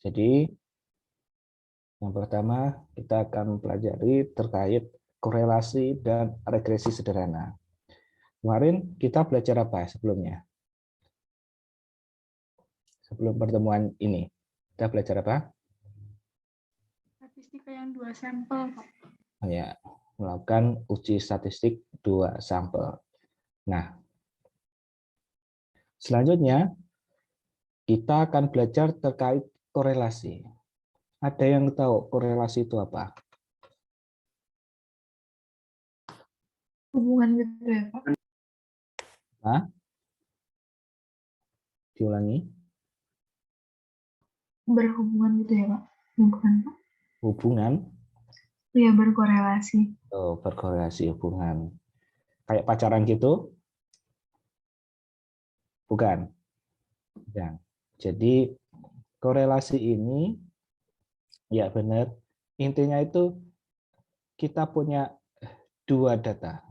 Jadi yang pertama kita akan pelajari terkait korelasi dan regresi sederhana. Kemarin kita belajar apa sebelumnya? Sebelum pertemuan ini, kita belajar apa? Statistika yang 2 sampel, Pak. Ya, melakukan uji statistik 2 sampel. Nah, selanjutnya kita akan belajar terkait korelasi. Ada yang tahu korelasi itu apa? Hubungan gitu ya, Pak? Hah? Diulangi. Berhubungan gitu ya, Pak? Ya, bukan, Pak? Hubungan. Iya, berkorelasi. Oh, berkorelasi hubungan. Kayak pacaran gitu? Bukan. Ya. Jadi korelasi ini ya benar. Intinya itu kita punya 2 data.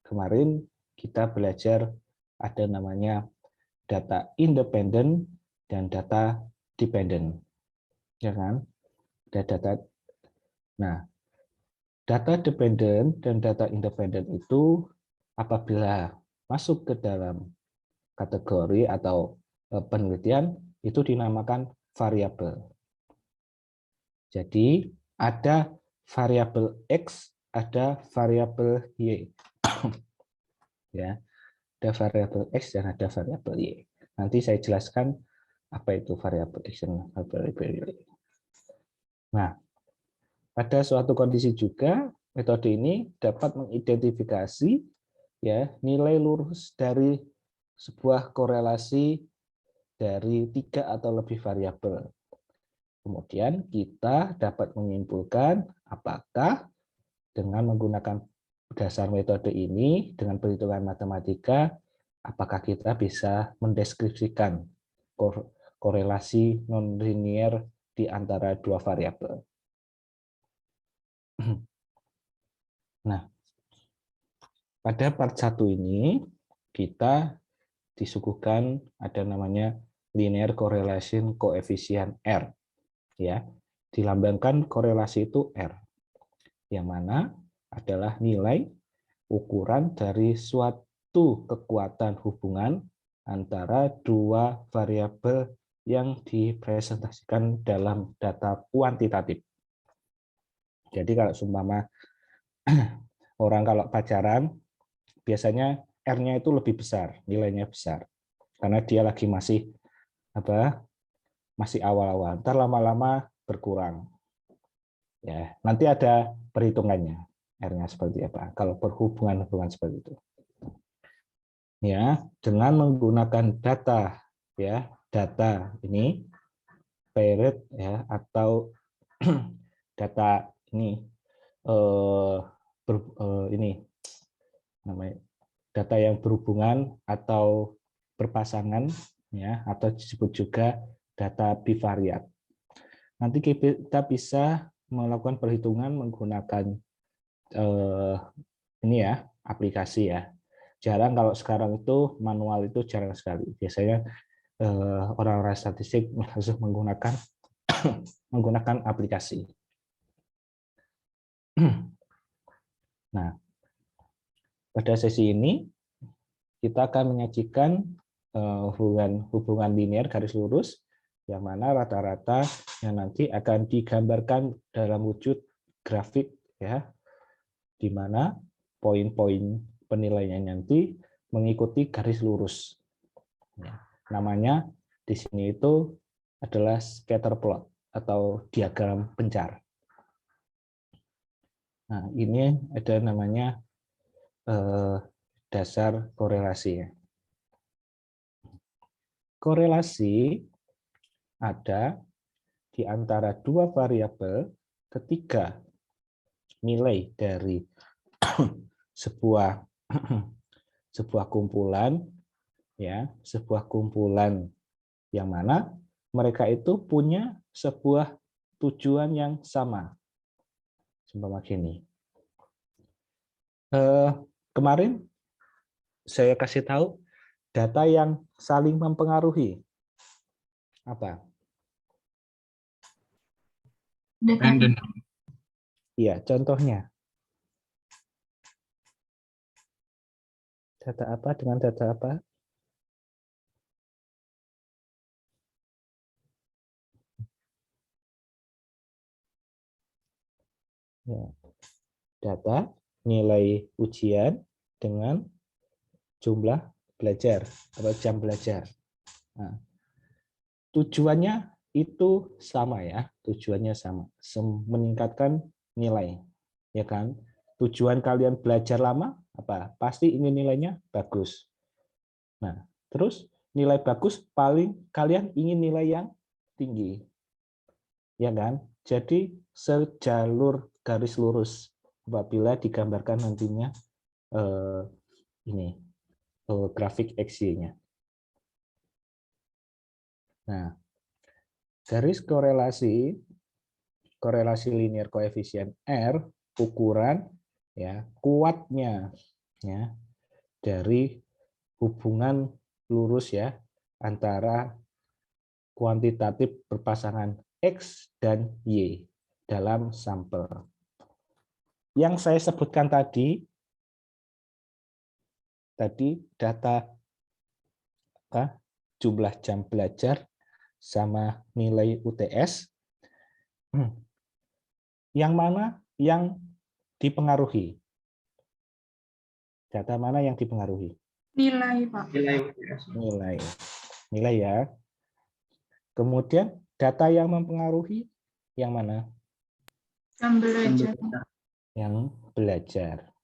Kemarin kita belajar ada namanya data independen dan data dependen. Ya kan? Ada data. Nah, data dependen dan data independen itu apabila masuk ke dalam kategori atau penelitian itu dinamakan variabel. Jadi ada variabel X, ada variabel Y. Ya, ada variabel X dan ada variabel Y. Nanti saya jelaskan apa itu variabel X dan variabel Y. Nah, pada suatu kondisi juga metode ini dapat mengidentifikasi ya nilai lurus dari sebuah korelasi dari 3 atau lebih variabel. Kemudian kita dapat menyimpulkan apakah dengan menggunakan dasar metode ini dengan perhitungan matematika, apakah kita bisa mendeskripsikan korelasi nonlinier di antara 2 variabel. Nah, pada part 1 ini kita disuguhkan ada namanya linear correlation coefficient R. Ya, dilambangkan korelasi itu R, yang mana adalah nilai ukuran dari suatu kekuatan hubungan antara 2 variabel yang dipresentasikan dalam data kuantitatif. Jadi kalau seumpama orang kalau pacaran, biasanya R-nya itu lebih besar, nilainya besar. Karena dia lagi masih awal-awal. Ntar lama-lama berkurang. Ya, nanti ada perhitungannya. R-nya seperti apa kalau berhubungan seperti itu. Ya, dengan menggunakan data data ini paired ya atau data ini ini namanya data yang berhubungan atau berpasangan ya atau disebut juga data bivariat. Nanti kita bisa melakukan perhitungan menggunakan ini ya aplikasi ya. Jarang kalau sekarang itu manual itu jarang sekali. Biasanya orang-orang statistik langsung menggunakan aplikasi. Nah, pada sesi ini kita akan menyajikan hubungan linear garis lurus yang mana rata-rata yang nanti akan digambarkan dalam wujud grafik ya, di mana poin-poin penilaian nanti mengikuti garis lurus. Ya, namanya di sini itu adalah scatter plot atau diagram pencar. Nah, ini ada namanya dasar korelasi. Korelasi ada di antara 2 variabel ketika nilai dari sebuah kumpulan ya, sebuah kumpulan yang mana mereka itu punya sebuah tujuan yang sama. Seumpama gini. Kemarin saya kasih tahu data yang saling mempengaruhi. Apa? Dependent. Iya, contohnya. Data apa dengan data apa? Ya. Data nilai ujian dengan jumlah belajar atau jam belajar. Nah, tujuannya itu sama ya, tujuannya sama, meningkatkan nilai, ya kan? Tujuan kalian belajar lama apa? Pasti ingin nilainya bagus. Nah, terus nilai bagus paling kalian ingin nilai yang tinggi, ya kan? Jadi sejalur garis lurus apabila digambarkan nantinya ini grafik XY-nya. Nah, garis korelasi linear koefisien R ukuran ya kuatnya ya dari hubungan lurus ya antara kuantitatif berpasangan X dan Y dalam sampel. Yang saya sebutkan tadi data jumlah jam belajar sama nilai UTS, yang mana yang dipengaruhi? Data mana yang dipengaruhi? Nilai, Pak. Nilai ya. Kemudian data yang mempengaruhi yang mana? Jam belajar. Yang belajar.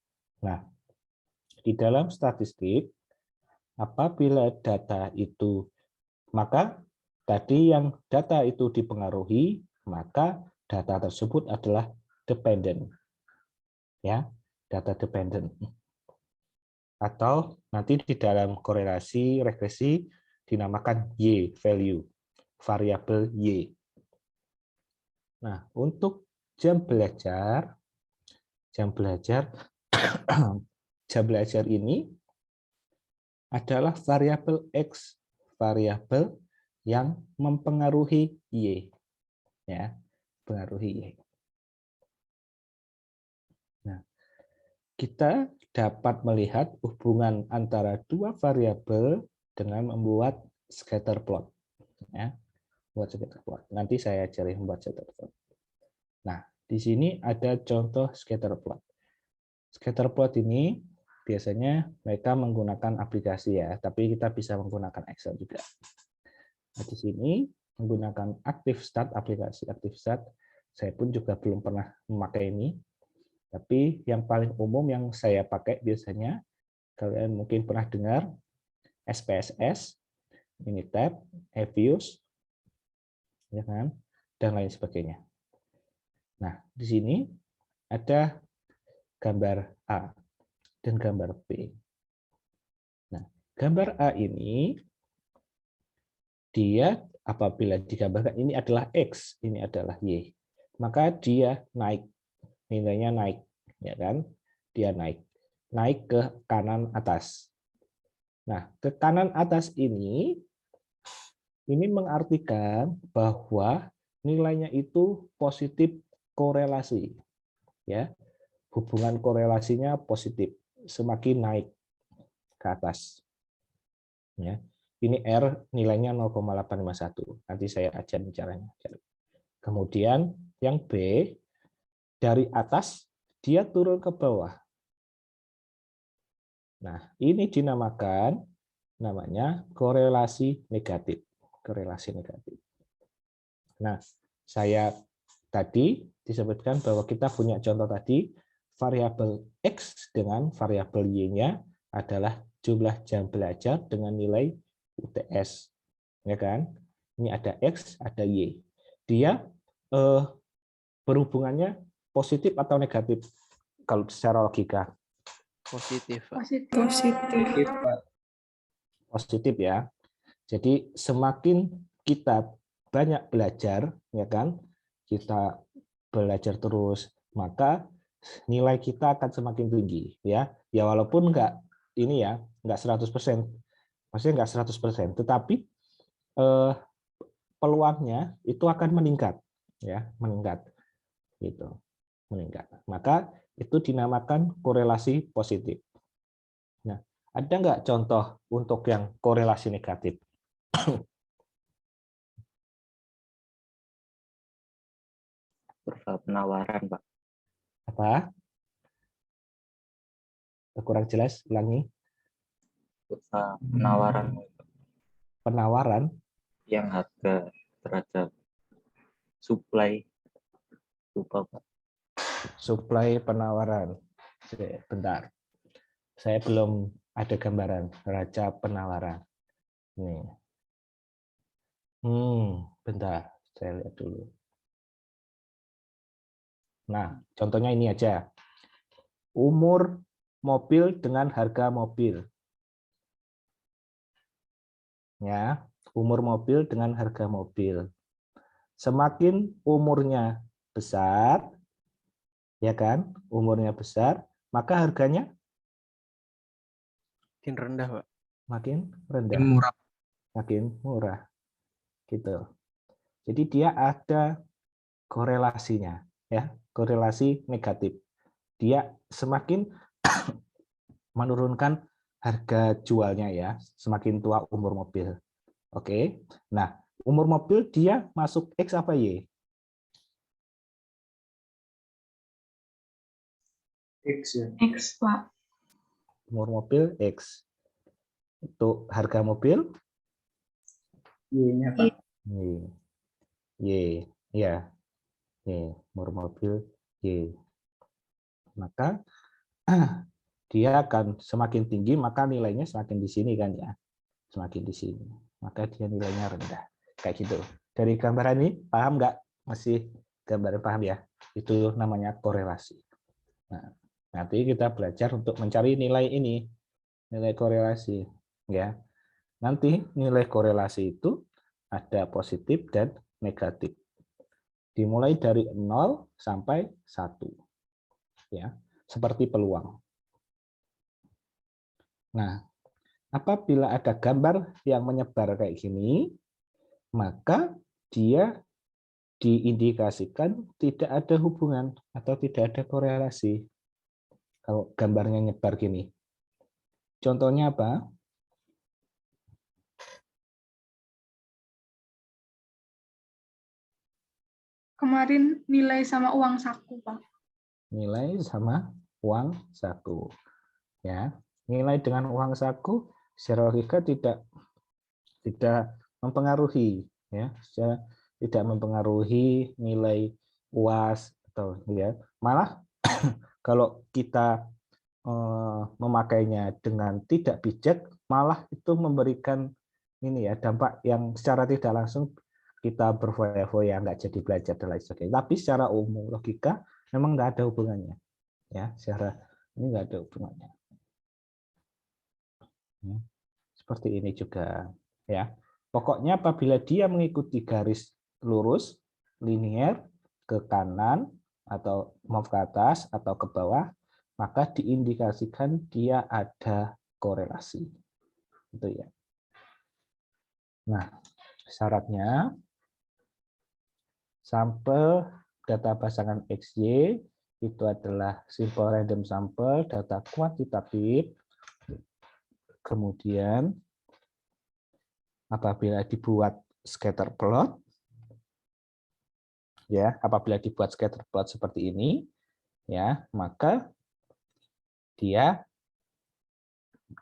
Nah, di dalam statistik, apabila data itu, maka tadi yang data itu dipengaruhi, maka data tersebut adalah dependent. Ya, data dependent. Atau nanti di dalam korelasi regresi dinamakan Y value, variabel Y. Nah, untuk jam belajar jam belajar ini adalah variabel X, variabel yang mempengaruhi Y. Ya, pengaruhi Y. Nah, kita dapat melihat hubungan antara dua variabel dengan membuat scatter plot. Ya, buat scatter plot. Nanti saya ajari membuat scatter plot. Nah, di sini ada contoh scatter plot. Scatter plot ini biasanya mereka menggunakan aplikasi ya, tapi kita bisa menggunakan Excel juga. Nah, di sini menggunakan ActiveStat, aplikasi ActiveStat. Saya pun juga belum pernah memakai ini. Tapi yang paling umum yang saya pakai biasanya, kalian mungkin pernah dengar SPSS, Minitab, Evius, ya kan, dan lain sebagainya. Nah, di sini ada gambar A dan gambar B. Nah, gambar A ini dia apabila digambarkan ini adalah X, ini adalah Y, maka dia naik, nilainya naik, ya kan? Dia naik ke kanan atas. Nah, ke kanan atas ini mengartikan bahwa nilainya itu positif korelasi, ya, hubungan korelasinya positif, semakin naik ke atas. Ya, ini R nilainya 0,851. Nanti saya ajar caranya. Kemudian yang B dari atas dia turun ke bawah. Nah, ini dinamakan namanya korelasi negatif. Korelasi negatif. Nah, saya tadi disebutkan bahwa kita punya contoh tadi variabel X dengan variabel Y-nya adalah jumlah jam belajar dengan nilai UTS. Ya kan? Ini ada X, ada Y. Dia berhubungannya positif atau negatif kalau secara logika? Positif. Positif ya. Jadi semakin kita banyak belajar, ya kan, kita belajar terus, maka nilai kita akan semakin tinggi, ya. Ya walaupun enggak 100%, maksudnya enggak 100%, tetapi peluangnya itu akan meningkat, ya, meningkat. gitu, meningkat. Maka itu dinamakan korelasi positif. Nah, ada nggak contoh untuk yang korelasi negatif? Kurva penawaran, Pak. Apa? Kurang jelas, ulangi. Kurva penawaran Penawaran, yang harga terhadap supply. Lupa, Pak. supply penawaran. Bentar. Saya belum ada gambaran neraca penawaran. Nih. Bentar, saya lihat dulu. Nah, contohnya ini aja. Umur mobil dengan harga mobil. Ya, umur mobil dengan harga mobil. Semakin umurnya besar, ya kan? Umurnya besar, maka harganya Makin rendah, Pak. makin rendah, Makin murah. makin murah. Gitu. Jadi dia ada korelasinya, ya, korelasi negatif. Dia semakin menurunkan harga jualnya ya, semakin tua umur mobil. Oke. Nah, umur mobil dia masuk X apa Y? X ya. X, Pak. Umur mobil X. Untuk harga mobil Y-nya, Pak. Y. Y. Ya. Y. Umur mobil Y. Maka dia akan semakin tinggi, maka nilainya semakin di sini kan ya. Semakin di sini. Maka dia nilainya rendah. Kayak gitu. Dari gambaran ini, paham nggak? Masih gambaran paham ya? Itu namanya korelasi. Nah, nanti kita belajar untuk mencari nilai ini. Nilai korelasi. Ya. Nanti nilai korelasi itu ada positif dan negatif. Dimulai dari 0 sampai 1. Ya. Seperti peluang. Nah, apabila ada gambar yang menyebar kayak gini, maka dia diindikasikan tidak ada hubungan atau tidak ada korelasi. Kalau gambarnya nyebar gini. Contohnya apa? Kemarin nilai sama uang saku, Pak. Nilai sama uang saku. Ya, nilai dengan uang saku secara logika tidak mempengaruhi, ya, tidak mempengaruhi nilai UAS atau ya. Malah kalau kita memakainya dengan tidak bijak, malah itu memberikan ini ya dampak yang secara tidak langsung kita berfoya-foya, nggak jadi belajar dan lain sebagainya. Tapi secara umum logika memang nggak ada hubungannya, ya. Secara ini nggak ada hubungannya. Ya, seperti ini juga, ya. Pokoknya apabila dia mengikuti garis lurus, linier ke kanan atau mau ke atas atau ke bawah, maka diindikasikan dia ada korelasi. Itu ya. Nah, syaratnya sampel data pasangan XY itu adalah simple random sample data kuantitatif. Kemudian apabila dibuat scatter plot, ya, apabila dibuat scatter plot seperti ini, ya, maka dia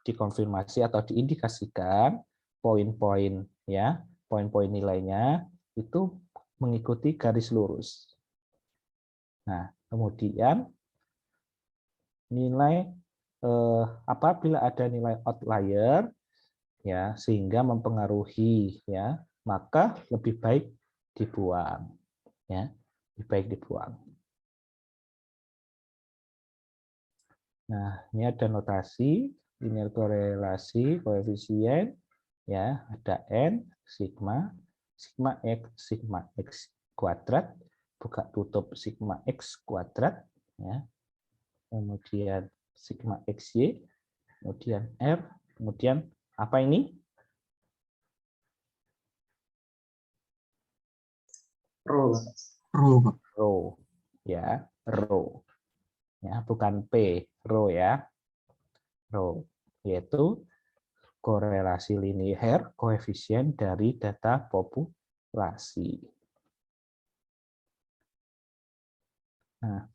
dikonfirmasi atau diindikasikan poin-poin, ya, poin-poin nilainya itu mengikuti garis lurus. Nah, kemudian nilai apabila ada nilai outlier, ya, sehingga mempengaruhi, ya, maka lebih baik dibuang, ya, lebih baik dibuang. Nah, ini ada notasi linear korelasi koefisien, ya, ada n sigma x kuadrat buka tutup sigma x kuadrat, ya, kemudian sigma xy, kemudian r, kemudian apa ini? Rho. Rho, Pak. Rho. ya, row. Ya, bukan P, row ya. Row yaitu korelasi linier koefisien dari data populasi. Nah,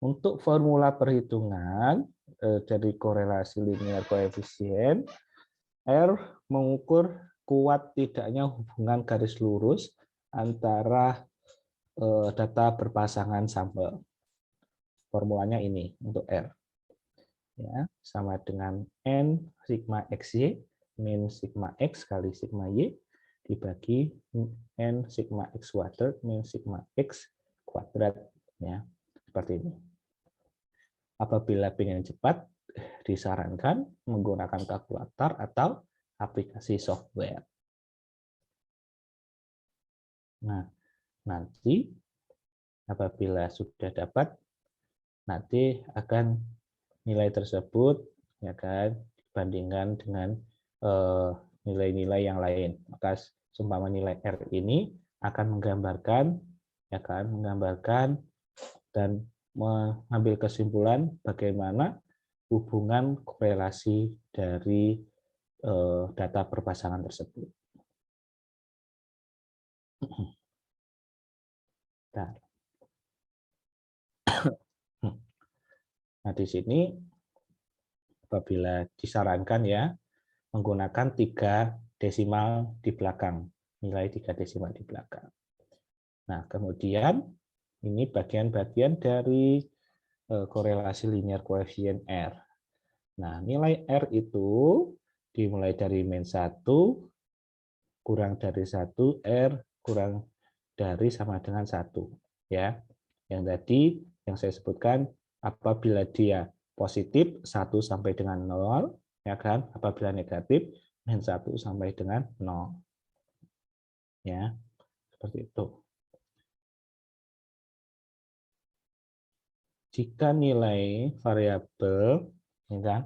untuk formula perhitungan dari korelasi linier koefisien, R mengukur kuat tidaknya hubungan garis lurus antara data berpasangan sampel. Formulanya ini untuk R. Ya, sama dengan N sigma XY min sigma X kali sigma Y dibagi N sigma X kuadrat min sigma X kuadrat. Ya, seperti ini. Apabila ingin cepat, disarankan menggunakan kalkulator atau aplikasi software. Nah, nanti apabila sudah dapat, nanti akan nilai tersebut ya kan dibandingkan dengan nilai-nilai yang lain. Maka seumpama nilai R ini akan menggambarkan ya kan dan mengambil kesimpulan bagaimana hubungan korelasi dari data berpasangan tersebut. Nah, di sini apabila disarankan ya menggunakan 3 desimal di belakang, nilai 3 desimal di belakang. Nah, kemudian ini bagian-bagian dari korelasi linear koefisien R. Nah, nilai R itu dimulai dari min 1 kurang dari 1 R kurang dari sama dengan 1 ya. Yang tadi yang saya sebutkan apabila dia positif 1 sampai dengan 0 ya kan, apabila negatif min 1 sampai dengan 0. Ya, seperti itu. Jika nilai variabel ya kan,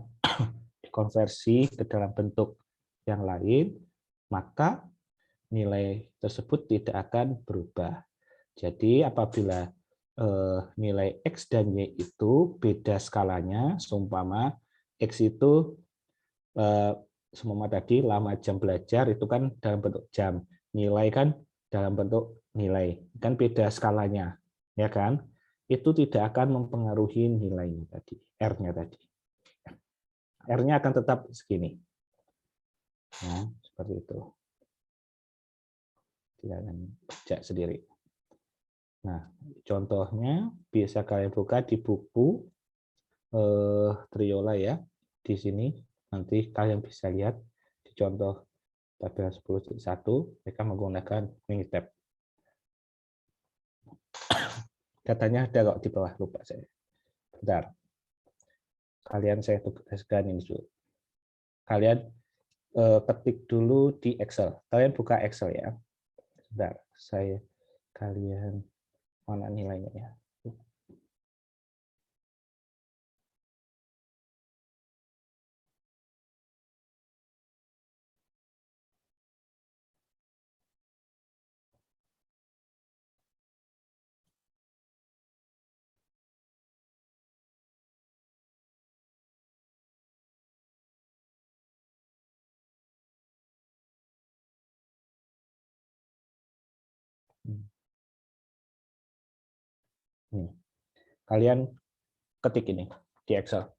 dikonversi ke dalam bentuk yang lain, maka nilai tersebut tidak akan berubah. Jadi apabila nilai X dan Y itu beda skalanya, seumpama X itu seumpama tadi lama jam belajar itu kan dalam bentuk jam, nilai kan dalam bentuk nilai, kan beda skalanya, ya kan? Itu tidak akan mempengaruhi nilainya tadi, R-nya tadi. R-nya akan tetap segini. Nah, seperti itu. Silakan baca sendiri. Nah, contohnya bisa kalian buka di buku Triola ya. Di sini nanti kalian bisa lihat di contoh tabel 10.1 mereka menggunakan Minitab. Datanya ada kok di bawah, lupa saya. Bentar. Kalian saya tugaskan ini dulu. Kalian ketik dulu di Excel. Kalian buka Excel ya. Bentar, saya kalian mana nilainya ya. Nih. Kalian ketik ini di Excel.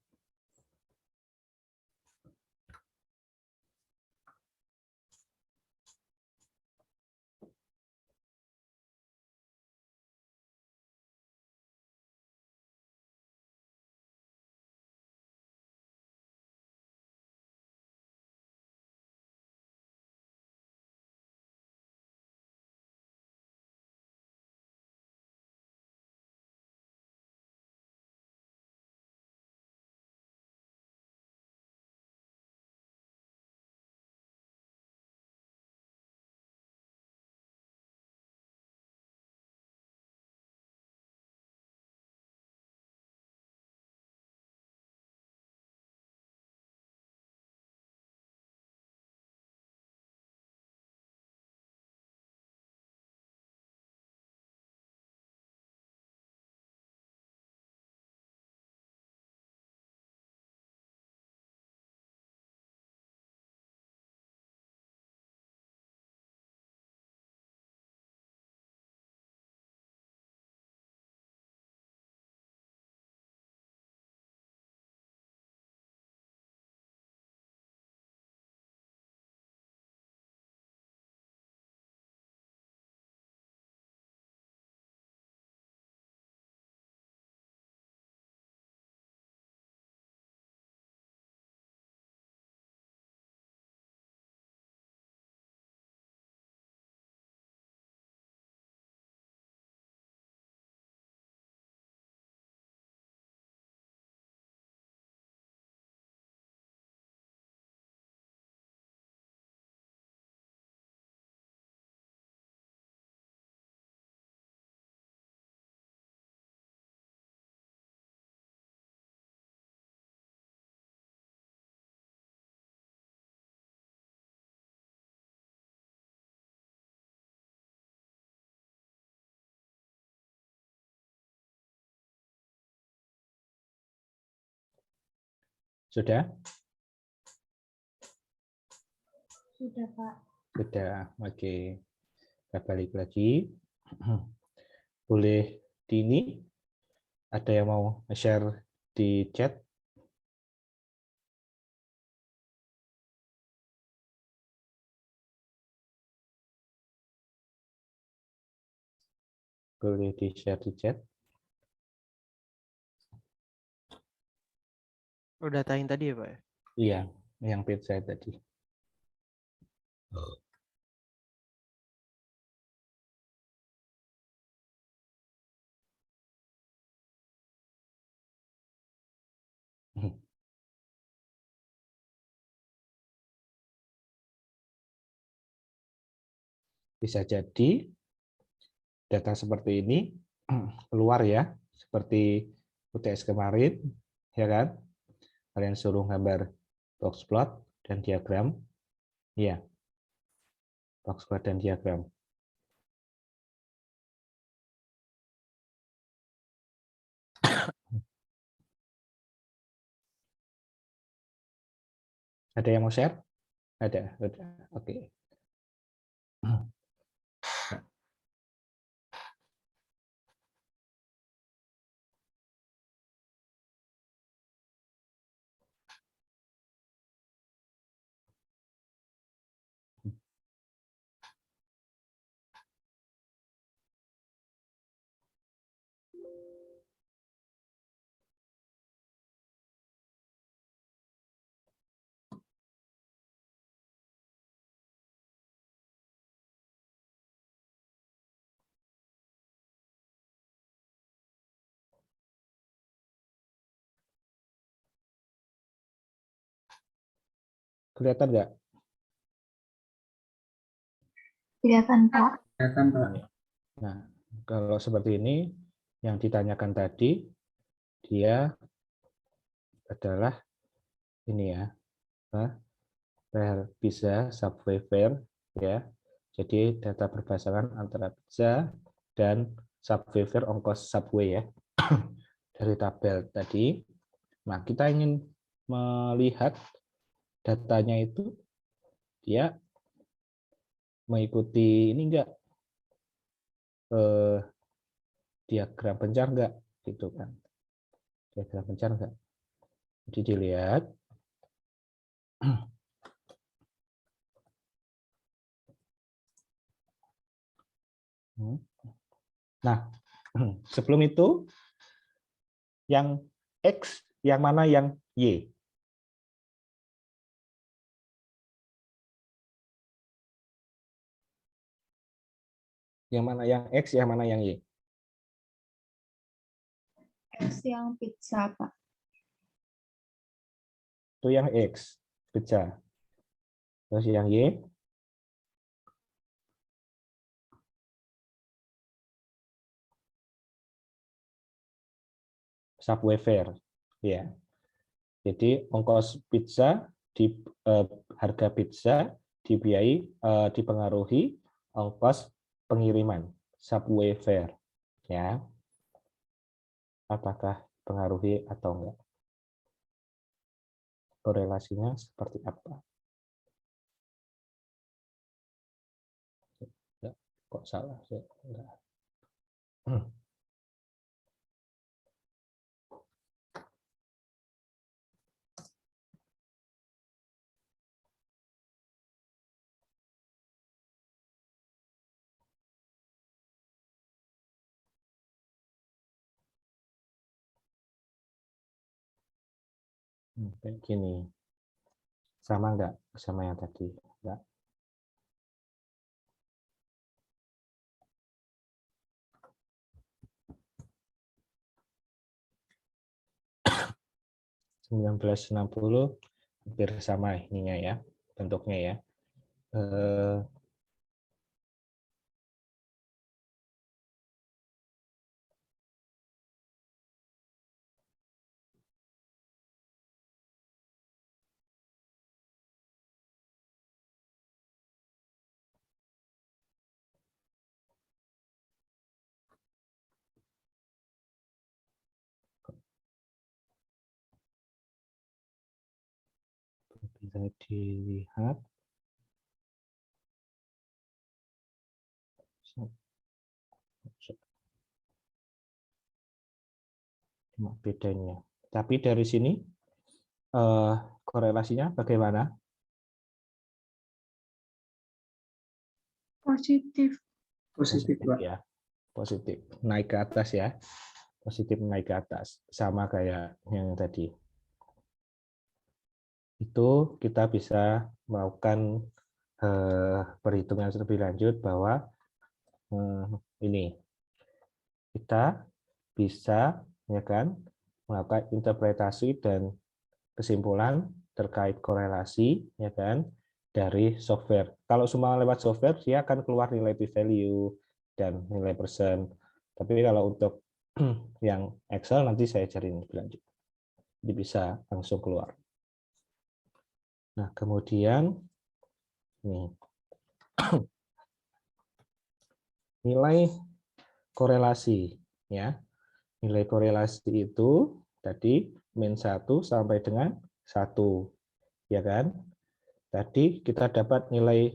Sudah? Sudah, Pak. Sudah. Oke. Kita balik lagi. Boleh di ini. Ada yang mau share di chat? Boleh di-share di chat. Oh, data yang tadi ya, Pak? Iya, yang pizza tadi. Bisa jadi data seperti ini keluar ya, seperti UTS kemarin, ya kan? Kalian suruh gambar box plot dan diagram. Iya, box plot dan diagram. Ada yang mau share? Ada, udah. Oke. Kelihatan nggak? Kelihatan, Pak. Nah, kalau seperti ini, yang ditanyakan tadi, dia adalah ini ya, bisa subwoofer ya. Jadi data berbasarkan antara pizza dan subwoofer ongkos subway ya dari tabel tadi. Nah, kita ingin melihat datanya itu dia mengikuti ini enggak diagram pencar enggak gitu kan. Diagram pencar enggak. Jadi dilihat nah, sebelum itu yang X, yang mana yang Y? Yang mana yang X, yang mana yang Y? X yang pizza, Pak. Itu yang X, pecah. Terus yang Y? Subwoofer. Ya. Jadi ongkos pizza di harga pizza dipengaruhi ongkos pengiriman subwoofer ya. Apakah pengaruhi atau enggak? Korelasinya seperti apa? Enggak, kok salah? Enggak. Kayak gini. Sama enggak sama yang tadi? Enggak. (1960) hampir sama ininya ya, bentuknya ya. bisa dilihat. Cuma bedanya. Tapi dari sini korelasinya bagaimana? Positif. Positif, Pak. Ya, positif. Naik ke atas ya. Positif naik ke atas. Sama kayak yang tadi. Itu kita bisa melakukan perhitungan lebih lanjut bahwa ini kita bisa ya kan melakukan interpretasi dan kesimpulan terkait korelasi ya kan dari software. Kalau semua lewat software dia akan keluar nilai p-value dan nilai persen. Tapi kalau untuk yang Excel nanti saya cari lebih lanjut. Jadi bisa langsung keluar. Nah, kemudian nih nilai korelasi ya. Nilai korelasi itu tadi min 1 sampai dengan 1 ya kan? Tadi kita dapat nilai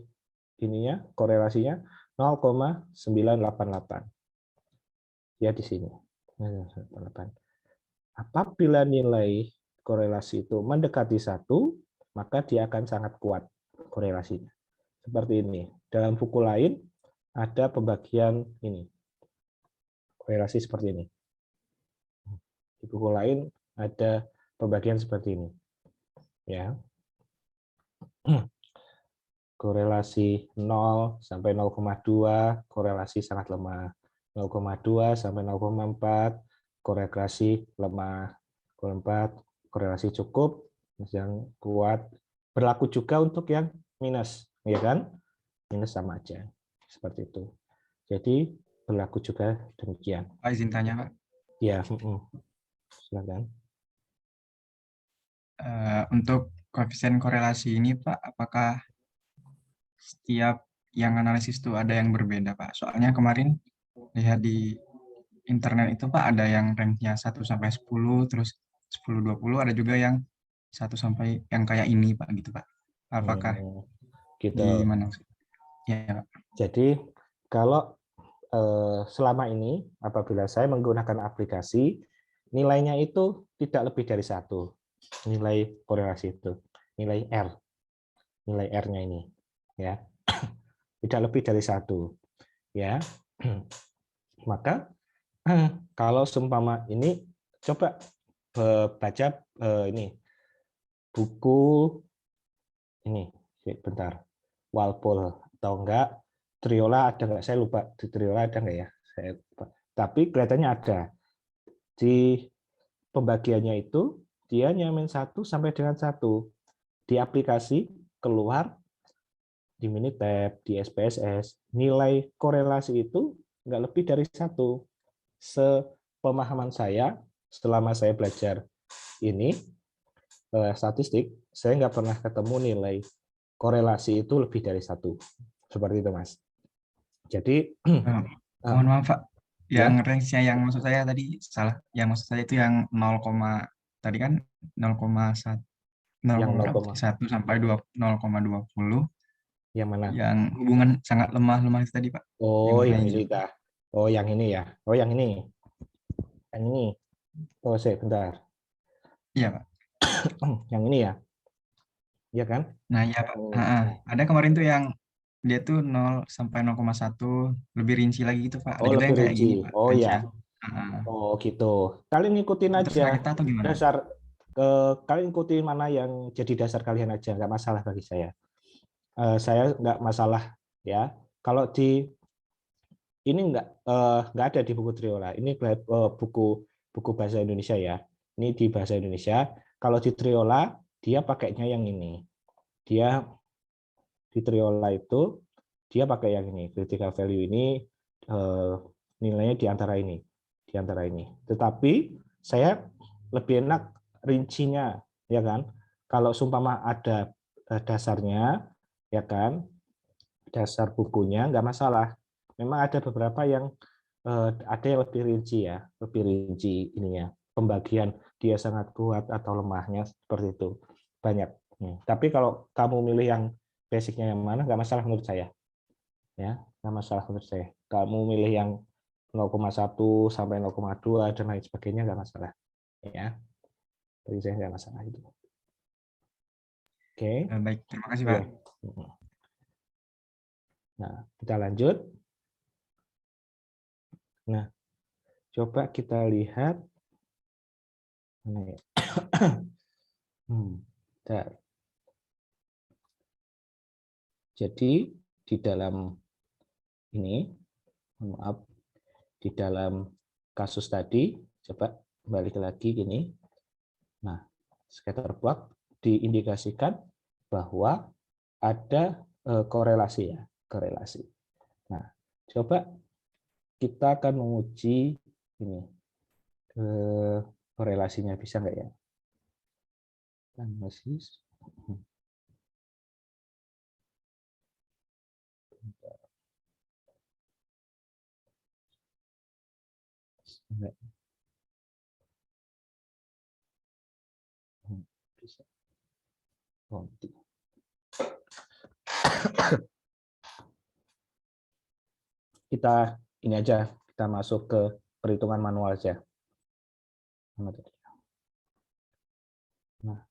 ininya korelasinya 0,988. Ya di sini. 0,988. Apabila nilai korelasi itu mendekati 1, maka dia akan sangat kuat korelasinya. Seperti ini. Dalam buku lain ada pembagian ini. Korelasi seperti ini. Di buku lain ada pembagian seperti ini. Ya. Korelasi 0 sampai 0,2, korelasi sangat lemah. 0,2 sampai 0,4, korelasi lemah. 0,4, korelasi cukup, yang kuat. Berlaku juga untuk yang minus, ya kan? Minus sama aja. Seperti itu. Jadi berlaku juga demikian. Pak, izin tanya, Pak. Ya, silakan. Untuk koefisien korelasi ini, Pak, apakah setiap yang analisis itu ada yang berbeda, Pak? Soalnya kemarin lihat di internet itu, Pak, ada yang rank-nya 1 sampai 10, terus 10, 20, ada juga yang 1 sampai yang kayak ini, Pak, gitu, Pak. Apakah gitu. gimana? Ya, Pak. Jadi kalau selama ini apabila saya menggunakan aplikasi, nilainya itu tidak lebih dari 1. Nilai korelasi itu, nilai R. Nilai R-nya ini ya. Tidak lebih dari 1. Ya. Maka kalau seumpama ini coba baca ini buku ini bentar. Walpole atau enggak Triola ada nggak? Saya lupa di Triola ada nggak ya? Saya lupa. Tapi kelihatannya ada. Di pembagiannya itu dia min 1 sampai dengan 1. Di aplikasi keluar di Minitab, di SPSS, nilai korelasi itu nggak lebih dari 1. Sepemahaman saya, selama saya belajar ini, statistik, saya nggak pernah ketemu nilai korelasi itu lebih dari 1. Seperti itu, Mas. Jadi, mohon maaf, Pak. Yang ya? range-nya yang maksud saya tadi salah. Yang maksud saya itu yang 0, tadi kan 0,1 Yang 0,1 sampai 0,20. Yang mana? Yang hubungan sangat lemah itu tadi, Pak. Oh, yang range. ini dah. Oh, yang ini ya. Oh, yang ini. Yang ini. Oh, bentar. Iya, Pak. Yang ini ya. Iya kan? Nah, iya, Pak. Oh. Ada kemarin tuh yang dia tuh 0 sampai 0,1, lebih rinci lagi gitu, Pak. Ada Oh, juga lebih yang kayak rinci. gini, Pak, Oh, ya. range-nya. Oh, gitu. Kalian ngikutin Itu terserah aja kita atau gimana? dasar kalian ikutin mana yang jadi dasar kalian aja, nggak masalah bagi saya. Saya nggak masalah ya. Kalau di ini nggak ada di buku Triola. Ini buku bahasa Indonesia ya. Ini di bahasa Indonesia. Kalau di Triola dia pakainya yang ini. Dia di Triola itu dia pakai yang ini. Critical value ini nilainya di antara ini. Di antara ini. Tetapi saya lebih enak rincinya, ya kan? Kalau seumpama ada dasarnya, ya kan? Dasar bukunya nggak masalah. Memang ada beberapa yang ada yang lebih rinci ya, lebih rinci ininya. Pembagian dia sangat kuat atau lemahnya seperti itu. Banyak Tapi kalau kamu milih yang basicnya yang mana, nggak masalah menurut saya. Ya, nggak masalah menurut saya. Kamu milih yang 0,1 sampai 0,2 dan lain sebagainya nggak masalah. Ya, bagi saya nggak masalah itu. Oke, Baik, terima kasih Pak. boleh. Nah, kita lanjut. Nah, coba kita lihat. Bentar. Jadi di dalam ini, maaf, di dalam kasus tadi, coba balik lagi gini. Nah, scatterplot diindikasikan bahwa ada korelasi ya, korelasi. Nah, coba kita akan menguji ini korelasinya bisa nggak ya? Analisis. Enggak. Bisa. Kita ini aja, kita masuk ke perhitungan manual aja. Nah,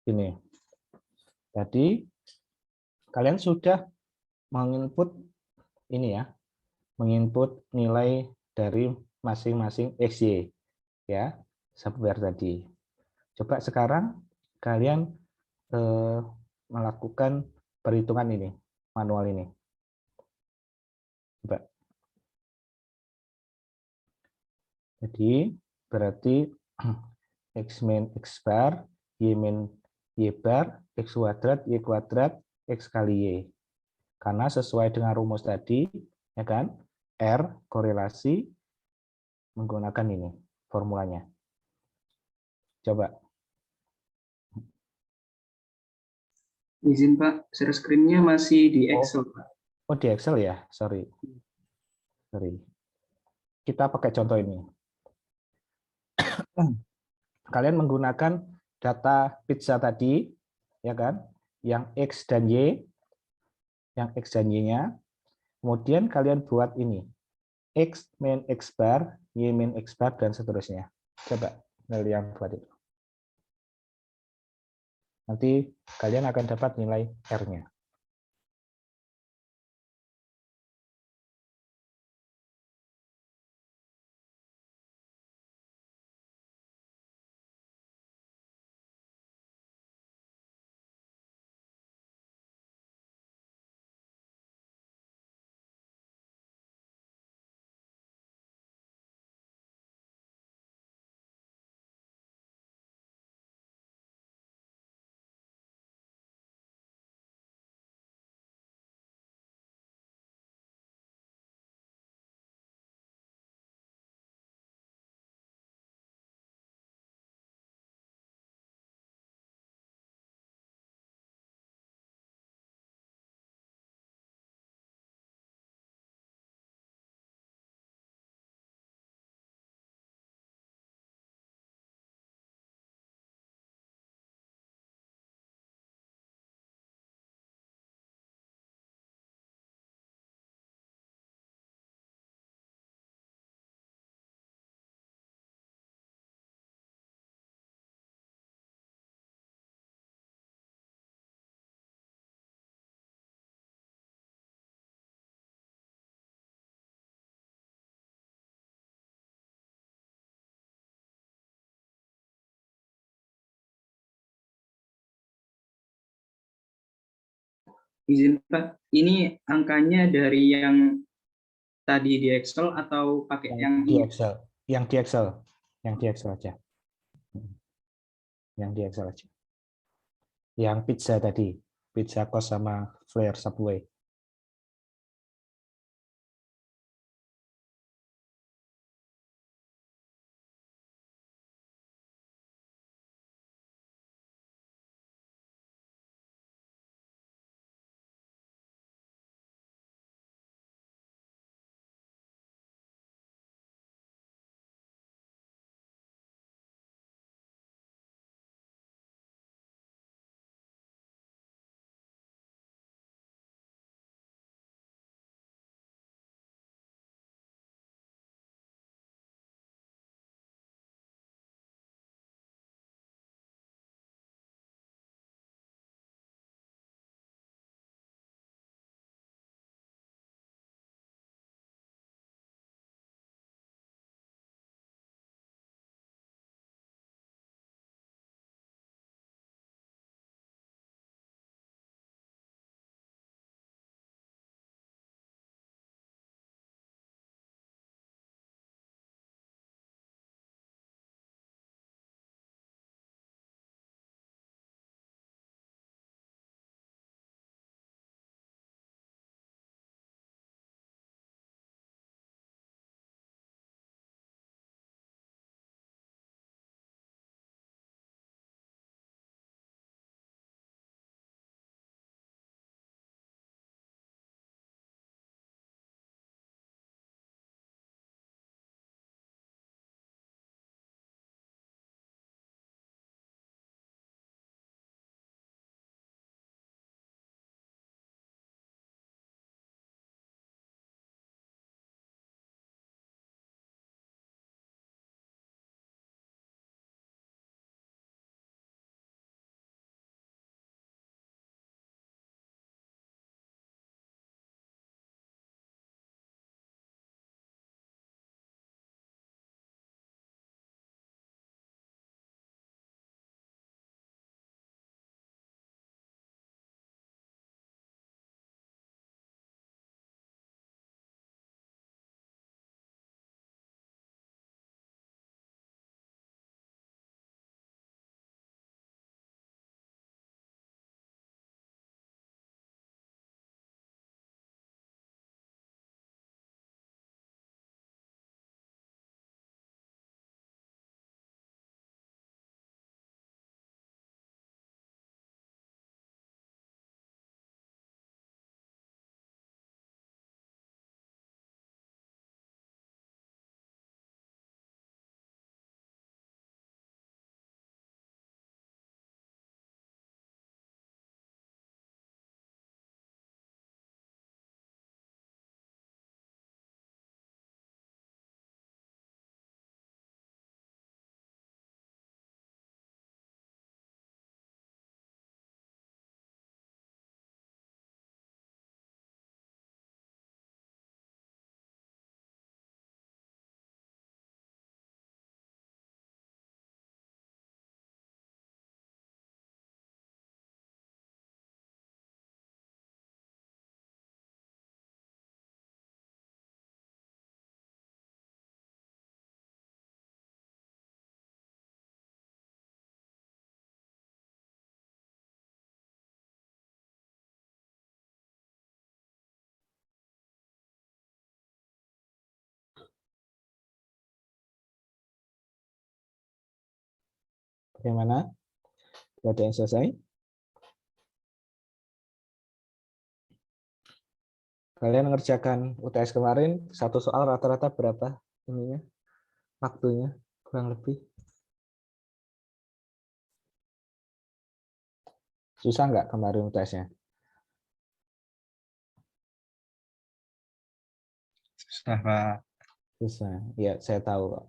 ini tadi kalian sudah menginput ini ya, menginput nilai dari masing-masing XY ya, software tadi. Coba sekarang kalian melakukan perhitungan ini, manual ini. Coba. Jadi berarti X min X bar, Y min Y bar, X kuadrat, Y kuadrat, X kali Y. Karena sesuai dengan rumus tadi, ya kan, R korelasi menggunakan ini, formulanya. Coba. Izin Pak, share screen-nya masih di Excel Pak. Oh, di Excel ya? Sorry. Kita pakai contoh ini. Kalian menggunakan data pizza tadi, ya kan? Yang X dan Y, yang X dan Y-nya. Kemudian kalian buat ini. X min X bar, Y min X bar, dan seterusnya. Coba kalian buat itu. Nanti kalian akan dapat nilai R-nya. Izin Pak, ini angkanya dari yang tadi di Excel atau pakai yang Di ini? Excel. Yang di Excel. Yang di Excel aja. Yang di Excel aja. Yang pizza tadi. Pizza kos sama flare Subway. Bagaimana? Ada yang selesai? Kalian mengerjakan UTS kemarin, satu soal rata-rata berapa ininya? Waktunya kurang lebih. Susah nggak kemarin UTS-nya? Susah, Pak. Susah. Ya, saya tahu, Pak.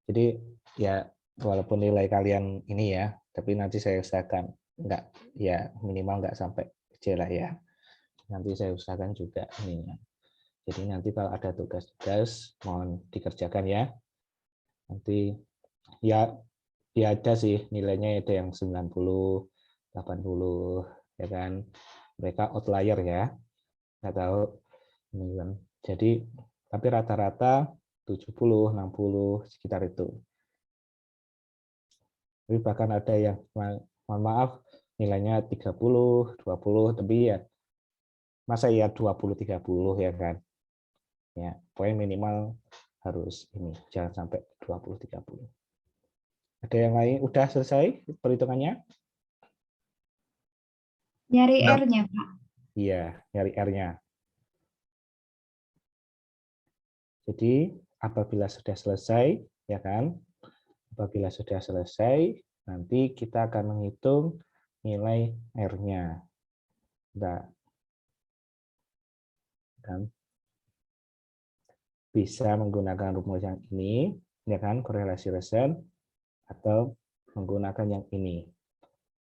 Jadi ya walaupun nilai kalian ini ya, tapi nanti saya usahakan nggak, ya minimal nggak sampai C lah ya. Nanti saya usahakan juga ininya. Jadi nanti kalau ada tugas-tugas mohon dikerjakan ya. Nanti ya ada sih nilainya, ada yang 90, 80 ya kan. Mereka outlier ya. Nggak tahu ini kan. Jadi tapi rata-rata 70, 60 sekitar itu. Tapi bahkan ada yang mohon maaf nilainya 30, 20, tapi ya masa ya 20, 30 ya kan. Ya, poin minimal harus ini, jangan sampai 20, 30. Ada yang lain? Udah selesai perhitungannya? Nyari R-nya, Pak. Iya, nyari R-nya. Jadi apabila sudah selesai, ya kan? Apabila sudah selesai, nanti kita akan menghitung nilai R-nya. Nah, kan? Bisa menggunakan rumus yang ini, ya kan? Korelasi Rosen, atau menggunakan yang ini.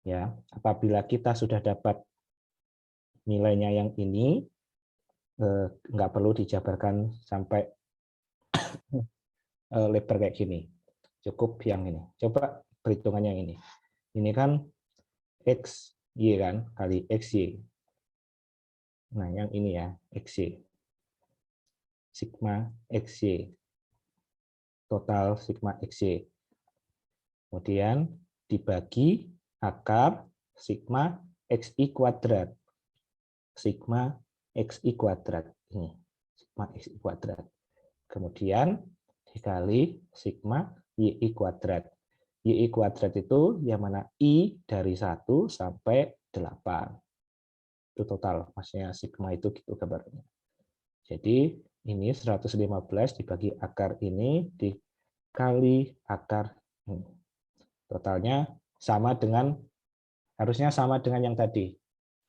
Ya, apabila kita sudah dapat nilainya yang ini, nggak perlu dijabarkan sampai lebar kayak gini. Cukup yang ini. Coba perhitungannya yang ini. Ini kan X, Y kan, kali XY. Nah, yang ini ya, XY. Sigma XY. Total sigma XY. Kemudian dibagi akar sigma XI kuadrat. Sigma XI kuadrat. Ini, sigma XI kuadrat. Kemudian dikali sigma YI kuadrat. YI kuadrat itu yang mana I dari 1 sampai 8. Itu total, maksudnya sigma itu gitu gambarnya. Jadi ini 115 dibagi akar ini dikali akar ini. Totalnya sama dengan, harusnya sama dengan yang tadi,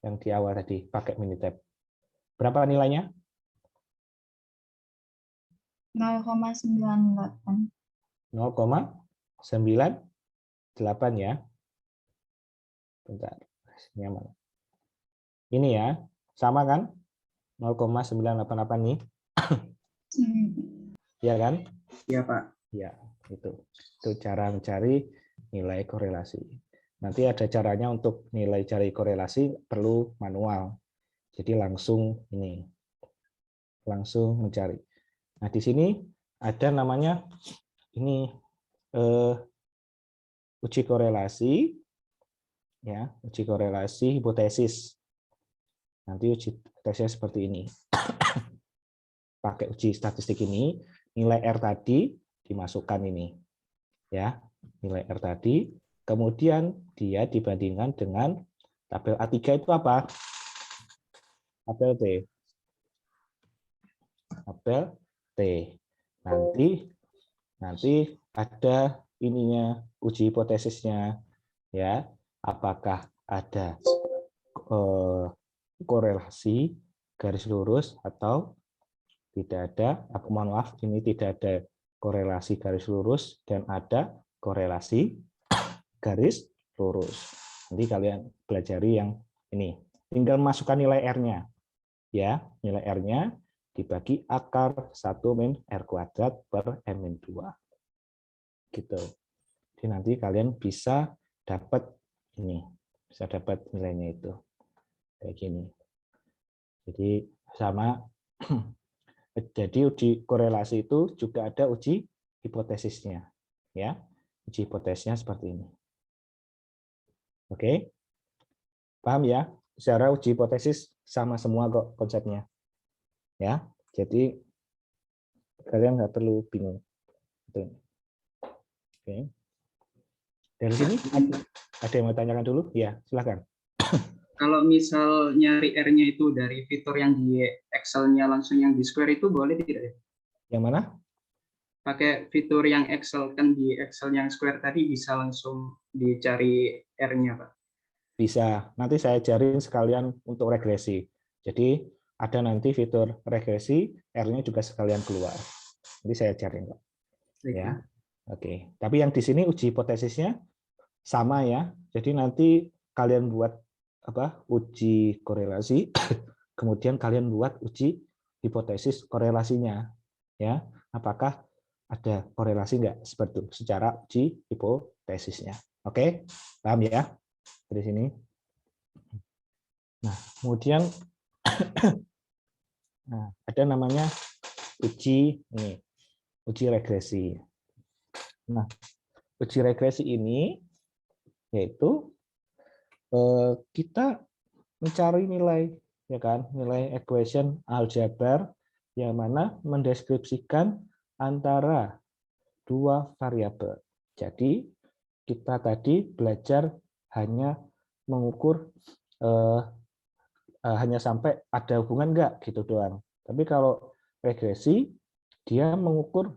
yang di awal tadi, pakai Minitab. Berapa nilainya? 0,98. 0,98 ya. Bentar, hasilnya mana? Ini ya, sama kan? 0,988 nih. Ya kan? Iya, Pak. Ya, itu. Itu cara mencari nilai korelasi. Nanti ada caranya untuk nilai cari korelasi perlu manual. Jadi langsung ini. Langsung mencari. Nah, di sini ada namanya ini uji korelasi, ya, uji korelasi hipotesis. Nanti uji tesnya seperti ini. Pakai uji statistik ini, nilai R tadi dimasukkan ini, ya, nilai R tadi, kemudian dia dibandingkan dengan tabel A3 itu apa? Tabel T. Tabel T. Nanti ada ininya, uji hipotesisnya, ya, apakah ada korelasi garis lurus atau tidak ada. Aku mohon maaf, ini tidak ada korelasi garis lurus dan ada korelasi garis lurus. Nanti kalian pelajari yang ini. Tinggal masukkan nilai R-nya. Ya, nilai R-nya dibagi akar 1 min R kuadrat per M min 2. Gitu. Jadi nanti kalian bisa dapat ini, bisa dapat nilainya itu. Kayak gini. Jadi sama. Jadi uji korelasi itu juga ada uji hipotesisnya, ya. Uji hipotesisnya seperti ini. Oke, paham ya? Secara uji hipotesis sama semua kok konsepnya, ya. Jadi kalian nggak perlu bingung. Oke. Dari sini ada yang mau tanyakan dulu? Ya, silakan. Kalau misal nyari R-nya itu dari fitur yang di Excel-nya langsung yang di Square itu boleh tidak ya? Yang mana? Pakai fitur yang Excel, kan di Excel yang Square tadi bisa langsung dicari R-nya, Pak. Bisa. Nanti saya ajarin sekalian untuk regresi. Jadi ada nanti fitur regresi, R-nya juga sekalian keluar. Nanti saya ajarin, Pak. Baik, Ya. Pak. Oke. Tapi yang di sini uji hipotesisnya sama ya. Jadi nanti kalian buat uji korelasi, kemudian kalian buat uji hipotesis korelasinya, ya. Apakah ada korelasi nggak seperti itu secara uji hipotesisnya? Oke, paham ya dari sini? Nah, kemudian ada namanya uji regresi. Nah, uji regresi ini yaitu kita mencari nilai, ya kan, nilai equation aljabar yang mana mendeskripsikan antara dua variabel. Jadi kita tadi belajar hanya mengukur hanya sampai ada hubungan enggak gitu doang. Tapi kalau regresi dia mengukur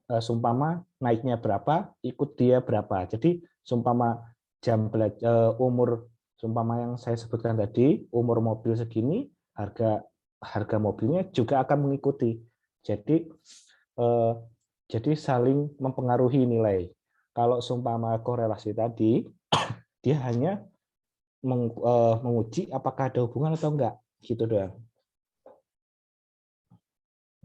sumpama naiknya berapa, ikut dia berapa. Jadi sumpama jam belajar umur sumpama yang saya sebutkan tadi, umur mobil segini, harga mobilnya juga akan mengikuti. Jadi saling mempengaruhi nilai. Kalau sumpama korelasi tadi, dia hanya menguji apakah ada hubungan atau enggak, gitu doang.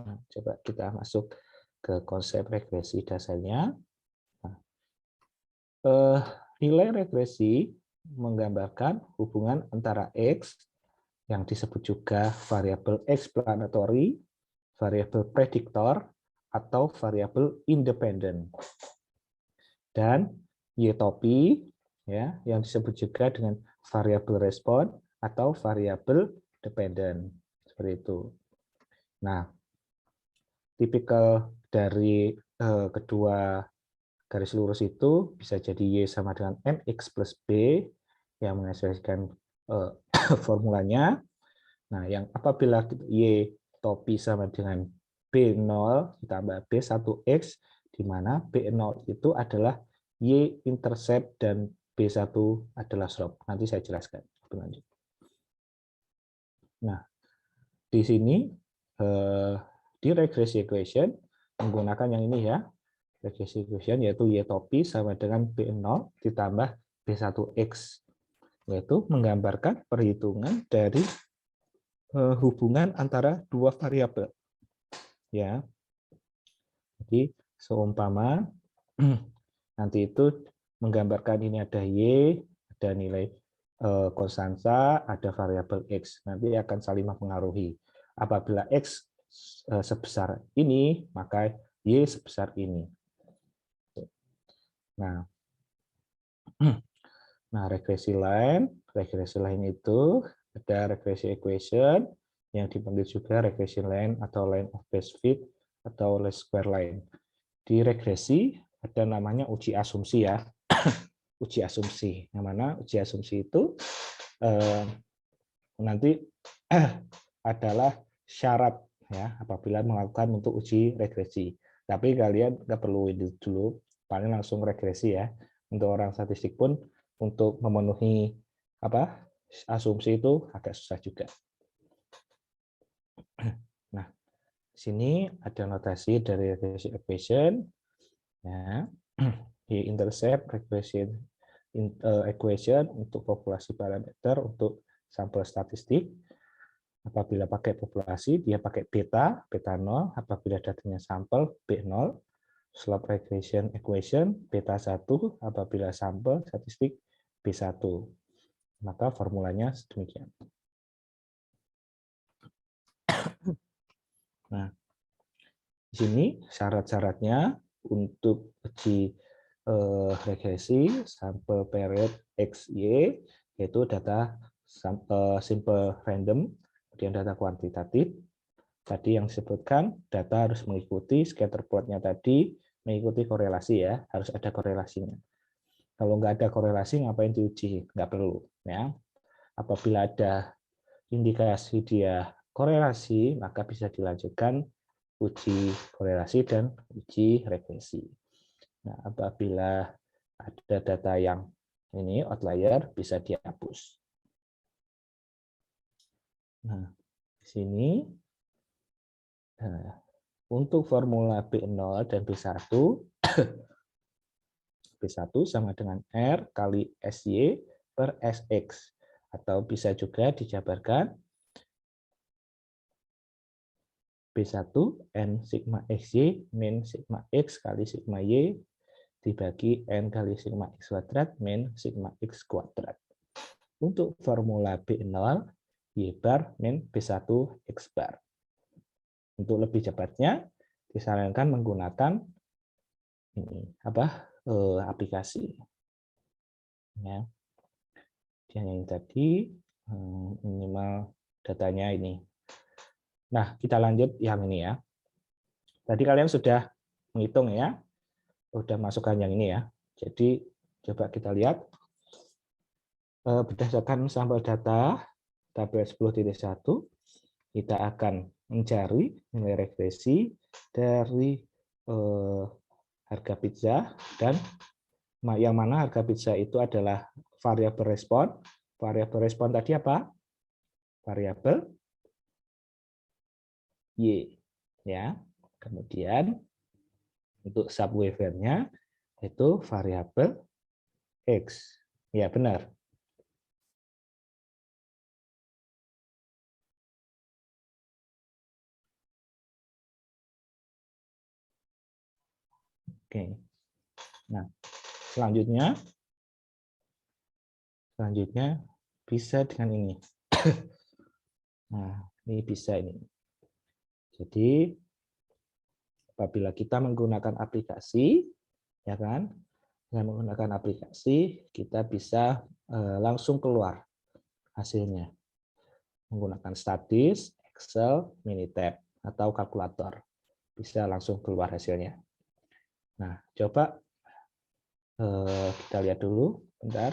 Nah, coba kita masuk ke konsep regresi dasarnya. Nah, nilai regresi menggambarkan hubungan antara X yang disebut juga variabel explanatory, variabel prediktor, atau variabel independen. Dan Y topi ya, yang disebut juga dengan variabel respon atau variabel dependen. Seperti itu. Nah, tipikal dari kedua garis lurus itu bisa jadi Y sama dengan MX plus B yang mengekspresikan formulanya. Nah, yang apabila Y topi sama dengan B0 ditambah B1X, di mana B0 itu adalah Y intercept dan B1 adalah slope. Nanti saya jelaskan lebih lanjut. Nah, di sini di regresi equation menggunakan yang ini ya. Regresi equation yaitu Y topi sama dengan B0 ditambah B1X, yaitu menggambarkan perhitungan dari hubungan antara dua variabel. Ya. Jadi seumpama nanti itu menggambarkan ini ada Y, ada nilai konstanta, ada variabel X. Nanti akan saling mempengaruhi. Apabila X sebesar ini, maka Y sebesar ini. Nah, regresi line itu ada regresi equation yang dipanggil juga regresi line atau line of best fit atau least square line. Di regresi ada namanya uji asumsi ya. Uji asumsi. Yang mana uji asumsi itu nanti adalah syarat ya apabila melakukan untuk uji regresi. Tapi kalian nggak perlu itu dulu, paling langsung regresi ya. Untuk orang statistik pun untuk memenuhi asumsi itu agak susah juga. Nah, sini ada notasi dari regresi equation. Ya, Y intercept regression equation untuk populasi parameter untuk sampel statistik. Apabila pakai populasi, dia pakai beta 0. Apabila datanya sampel, B0. Slope regression equation, beta 1. Apabila sampel statistik, B1. Maka formulanya demikian. Nah, di sini syarat-syaratnya untuk uji regresi sampel period XY, yaitu data simple random, kemudian data kuantitatif. Tadi yang disebutkan, data harus mengikuti scatter plot-nya tadi, mengikuti korelasi ya, harus ada korelasinya. Kalau nggak ada korelasi, ngapain diuji? Nggak perlu. Ya. Apabila ada indikasi dia korelasi, maka bisa dilanjutkan uji korelasi dan uji regresi. Nah, apabila ada data yang ini outlier, bisa dihapus. Nah, di sini untuk formula B0 dan B1, B1 sama dengan R kali SY per SX. Atau bisa juga dijabarkan B1 N sigma XY min sigma X kali sigma Y dibagi N kali sigma X kuadrat min sigma X kuadrat. Untuk formula B0, Y bar min B1 X bar. Untuk lebih cepatnya, disarankan menggunakan ini aplikasi. Ya. Yang tadi minimal datanya ini. Nah, kita lanjut yang ini ya. Tadi kalian sudah menghitung ya, sudah masukkan yang ini ya. Jadi coba kita lihat berdasarkan sampel data tabel 10.1, kita akan mencari nilai regresi dari harga pizza dan yang mana harga pizza itu adalah variabel respon. Variabel respon tadi apa? Variabel Y. Ya. Kemudian untuk subwaiver-nya itu variabel X. Ya, benar. Oke. Nah, selanjutnya bisa dengan ini. Nah, ini bisa ini. Jadi apabila kita menggunakan aplikasi, ya kan, dengan menggunakan aplikasi kita bisa langsung keluar hasilnya menggunakan statis, Excel, Minitab atau kalkulator, bisa langsung keluar hasilnya. Nah, coba kita lihat dulu, bentar.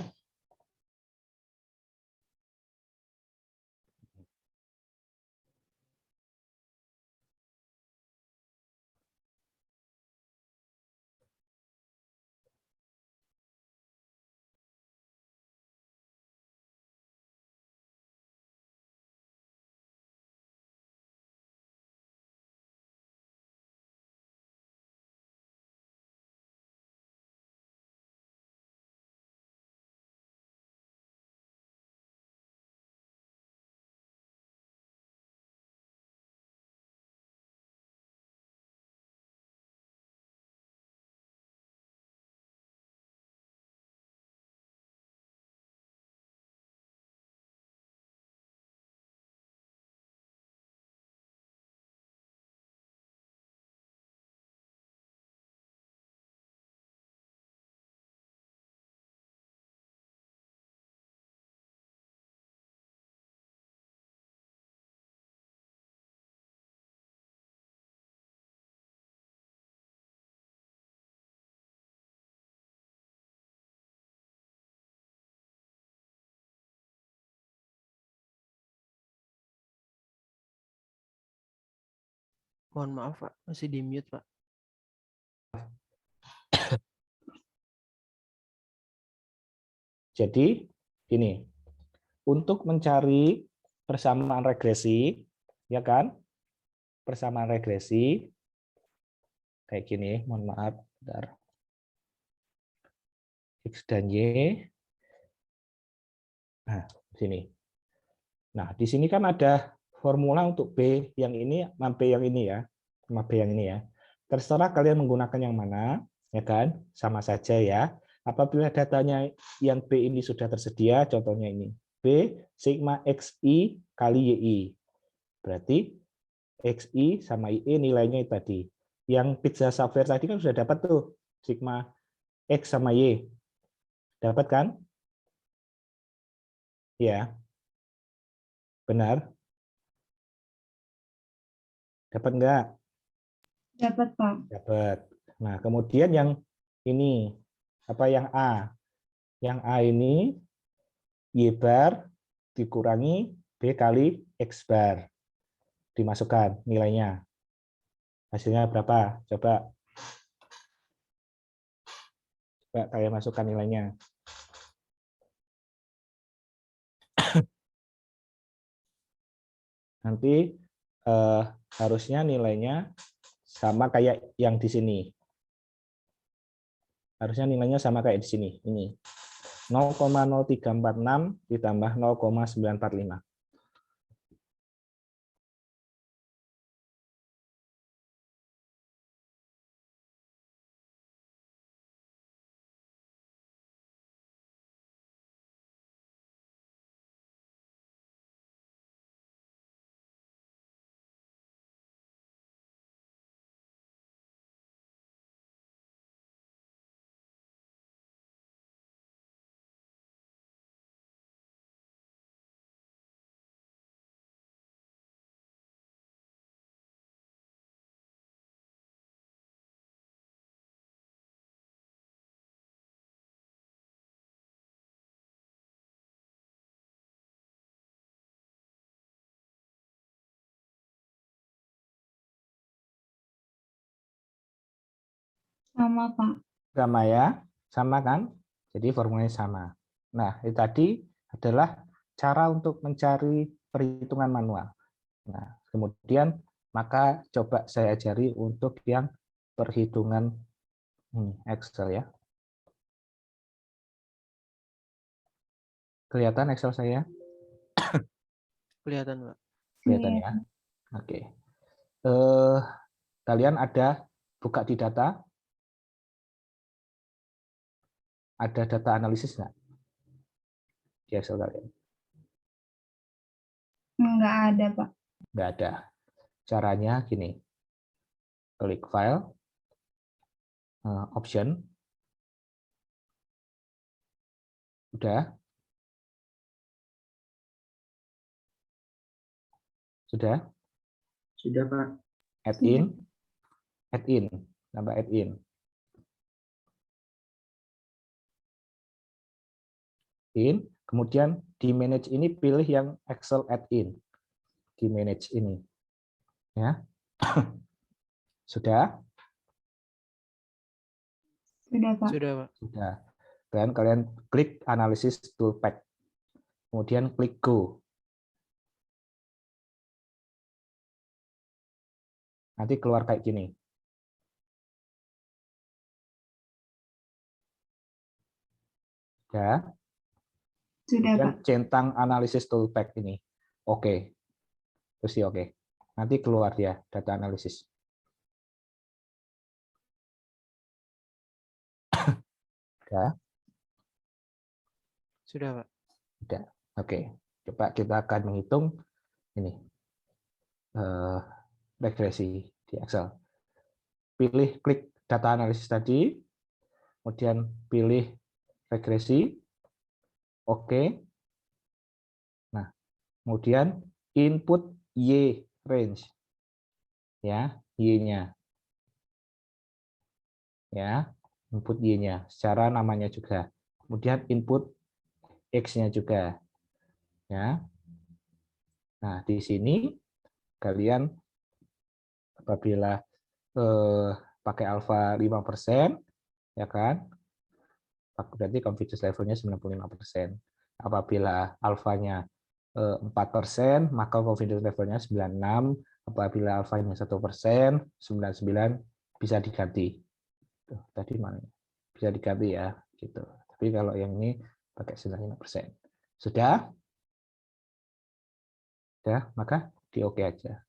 Mohon maaf Pak, masih di mute Pak. Jadi ini untuk mencari persamaan regresi, ya kan? Persamaan regresi kayak gini, mohon maaf, bentar. X dan Y. Nah, sini. Nah, di sini kan ada formula untuk B yang ini sama B yang ini ya, sama B yang ini ya. Terserah kalian menggunakan yang mana, ya kan? Sama saja ya. Apabila datanya yang B ini sudah tersedia, contohnya ini B sigma XI kali YI. Berarti XI sama YI nilainya tadi. Yang pizza software tadi kan sudah dapat tuh sigma X sama Y. Dapat kan? Ya. Benar? Dapat enggak? Dapat, Pak. Dapat. Nah, kemudian yang ini apa yang A? Yang A ini Y bar dikurangi B kali X bar. Dimasukkan nilainya. Hasilnya berapa? Coba kalian masukkan nilainya. Nanti harusnya nilainya sama kayak yang di sini. Harusnya nilainya sama kayak di sini. Ini 0,0346 ditambah 0,945. Sama, Pak. Sama ya, sama kan? Jadi formulanya sama. Nah, itu tadi adalah cara untuk mencari perhitungan manual. Nah, kemudian maka coba saya ajari untuk yang perhitungan Excel ya. Kelihatan Excel saya? Kelihatan, Pak. Kelihatan ya. Oke. Kalian ada buka di data? Ada data analisis nggak di Excel kalian? Nggak ada, Pak. Nggak ada. Caranya gini. Klik file, option. Udah? Sudah? Sudah, Pak. Add in. Add in. Tambah add in. Kemudian di manage ini pilih yang Excel add-in. Di manage ini. Ya. Sudah? Sudah, Pak. Sudah, Pak. Sudah. Dan kalian klik Analysis Toolpath. Kemudian klik Go. Nanti keluar kayak gini. Ya. Sudah, Pak. Kemudian centang Analysis Toolpath ini. Oke. Terus di oke. Nanti keluar dia data analisis. Ya. Sudah, Pak. Sudah. Oke. Coba kita akan menghitung ini. Regresi di Excel. Pilih klik data analisis tadi, kemudian pilih regresi, oke. Nah, kemudian input Y range, ya, Y-nya, ya, input Y-nya, secara namanya juga. Kemudian input X-nya juga, ya. Nah, di sini kalian apabila pakai alfa 5%, ya kan? Berarti confidence levelnya 95%. Apabila alfanya 4%, maka confidence levelnya 96. Apabila alfanya 1%, 99 bisa diganti. Tuh, tadi mana? Bisa diganti ya, gitu. Tapi kalau yang ini pakai 95%. Sudah? Sudah, maka di oke aja.